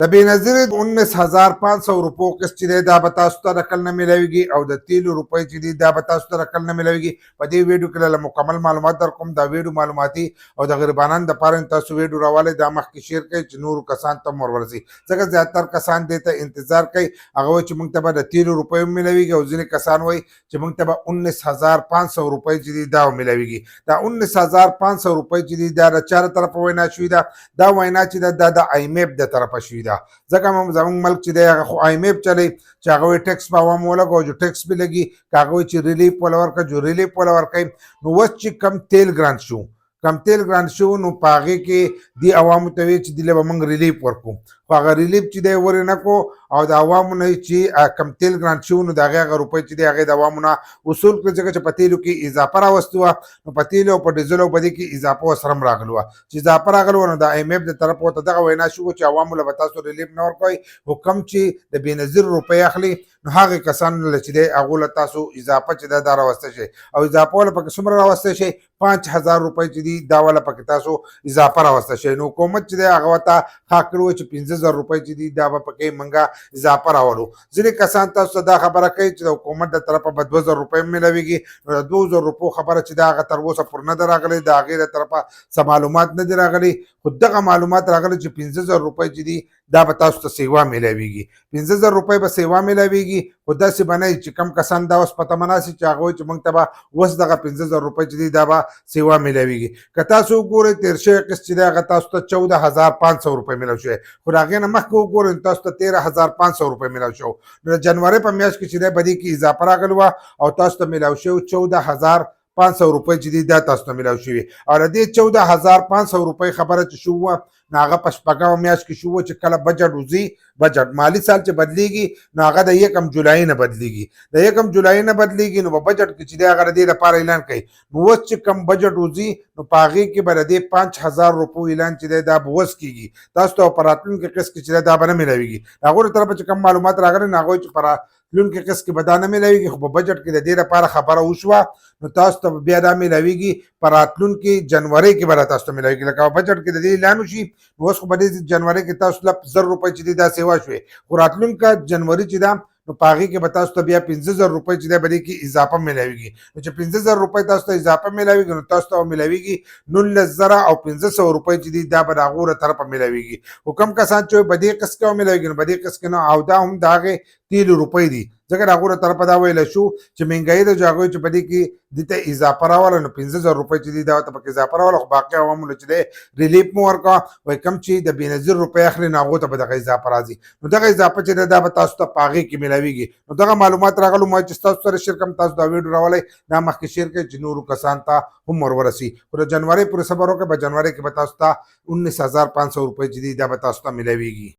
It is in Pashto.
د بېنظیر 19500 روپو قسط چې دی دا به تاسو ته رقم نه میلاویږي او د 3 روپۍ چې دي دا به تاسو ته رقم نه میلاویږي. په دې ویډیو کې له مکمل معلومات در کوم. دا ویډیو معلوماتي او د غریبانو دپاره تاسو ویډیو راوالی دا مخکې شیر کړئ چې نورو کسانو ته هم ورورسي، ځکه زیاتر کسان دې ته انتظار کوي. هغه وایي چې موږ ته به د 3 روپۍ هم میلاویږي او ځینې کسان وایي چې موږ ته به 19500 روپۍ چې دي دا میلاویږي. دا 19500 روپۍ چې دي دا د چا له طرفه وینا شوې ده؟ دا وینا چې ده دا د IMF د طرفه شوې ده. ځکه زموږ ملک چې دی هغه خو IMF چلی چې هغه وایي ټیکس به عوامو ولګوو جو ټیکس به لګي، که هغه وایي چې ریلیف وله ورکړه جو ریلیف وله ورکوي. نو اوس چې کم تیل ګران شو نو په هغې کې دې عوامو ته وایي چې دې له به موږ ریلیف ورکړو، خو هغه ریلیف چې دی ورې نه کړو او د عوامو نه چې کم تیل ګران شو نو د هغې هغه روپۍ چې دی هغې د عوامو نه وصول کړي، ځکه چې په تیلو کې اضافه راوستې وه. نو په تیلو او په ډیزلو په دې کې اضافه ورسره هم راغلې وه. چې اضافه راغلې وه نو د IMF د طرفه ورته دغه وینا شوې چې عوامو له به تاسو ریلیف نه ورکوئ، خو کوم چې د بېنظیر روپۍ اخلي نو هغې کسانو له چې دی هغو له تاسو اضافه چې ده دا راوستی شئ او اضافه والا پکې څومره راوستی شئ؟ 5000 روپۍ چې دي دا والا پکې تاسو اضافه راوستی شئ. نو حکومت چې دی هغه ورته ښه کړي وه چې 15000 روپۍ چې دي دا به پکې موږ اضافه راولو. ځینې کسان تاسو ته دا خبره کوي چې د حکومت د طرفه به 2000 روپۍ هم میلاویږي. نو د 2000 روپو خبره چې دا هغه تر اوسه پورې نه ده راغلې، د هغې د طرفه څه معلومات نه دي راغلي، خو دغه معلومات راغلي چې 15000 روپۍ چې دي دا به تاسو ته سیوا میلاویږي. 15000 روپۍ به سیوا میلاویږي، خو داسې به نه وي چې کم کسان دا اوس په تمه ناست چې هغه وایي چې موږ ته به اوس دغه 15000 روپۍ چې دي دا به سیوا میلاویږي. که تاسو وګورئ تېر شوی قسط چې دی هغه تاسو ته 14500 روپۍ میلاو شوی، خو د هغې نه مخکې وګورئ نو تاسو ته 13500 روپۍ میلاو شوی. نو د جنورۍ په میاشت کې چې دی په دې کې اضافه راغلې وه او تاسو ته میلاو شوی 14500 روپۍ چې دي دا تاسو ته میلاو شوي. او د دې 14500 روپۍ خبره چې شو وه نو هغه په شپږمه میاشت کې شو چې کله بجټ وځي، بجټ مالي سال چې بدلیږي نو هغه د 1 جولای نه بدلیږي. د 1 جولای نه بدلیږي نو په بجټ کې چې دی هغه د دې لپاره اعلان کوي. نو اوس چې کم بجټ وځي نو په هغې کې به د دې 5000 روپو اعلان چې دی دا به اوس کېږي. تاسو ته په راتلونکي قسط کې چې دی دا به نه میلاویږي. د هغو له طرفه چې کوم معلومات راغلي نو هغوی چې په راتلونکي قسط کې به دا نه میلاویږي، خو په بجټ کې د دې لپاره خبره وشوه نو تاسو ته بیا دا میلاویږي په راتلونکي جنورۍ کې به تاسو ته میلاویږي. لکه بجټ کې د دې اعلان وشي نو اوس خو په دې جنورۍ کې تاسو له 1000 روپۍ چې دي دا سیوا شوې، خو راتلونکي جنوري چې ده نو په هغې کې به تاسو ته بیا 15000 روپۍ چې دی په دې کې اضافه میلاویږي. نو چې 15000 روپۍ تاسو ته اضافه میلاویږي نو تاسو ته به میلاویږي 19500 روپۍ چې دي دا به د هغو له طرفه میلاویږي. خو کوم کسان چې په دې قسط کې هم میلاویږي نو په دې قسط کې نه، او دا هم د هغې 3 روپۍ دي، ځکه د هغو له طرفه دا ویلی شو چې مهنګایي ده چې هغوی چې په دې کې دې ته اضافه راوله نو 15000 روپۍ چې دي دا ورته پکې اضافه راوله، خو باقي عوامو له چې دی ریلیف مو ورکړه. وایي کوم چې د بېنظیر روپۍ اخلي نو هغو ته به دغه اضافه راځي. نو دغه اضافه چې دی دا به تاسو ته په هغې کې میلاویږي. نو دغه معلومات راغلو ما چې ستاسو سره شیر کړم. تاسو دا ویډیو راولی دا مخکې شیر کړئ چې نورو کسانو ته هم ورورسي. خو د جنورۍ پورې صبر وکړئ، په جنورۍ کې به تاسو ته 19500 روپۍ چې دي دا به تاسو ته میلاویږي.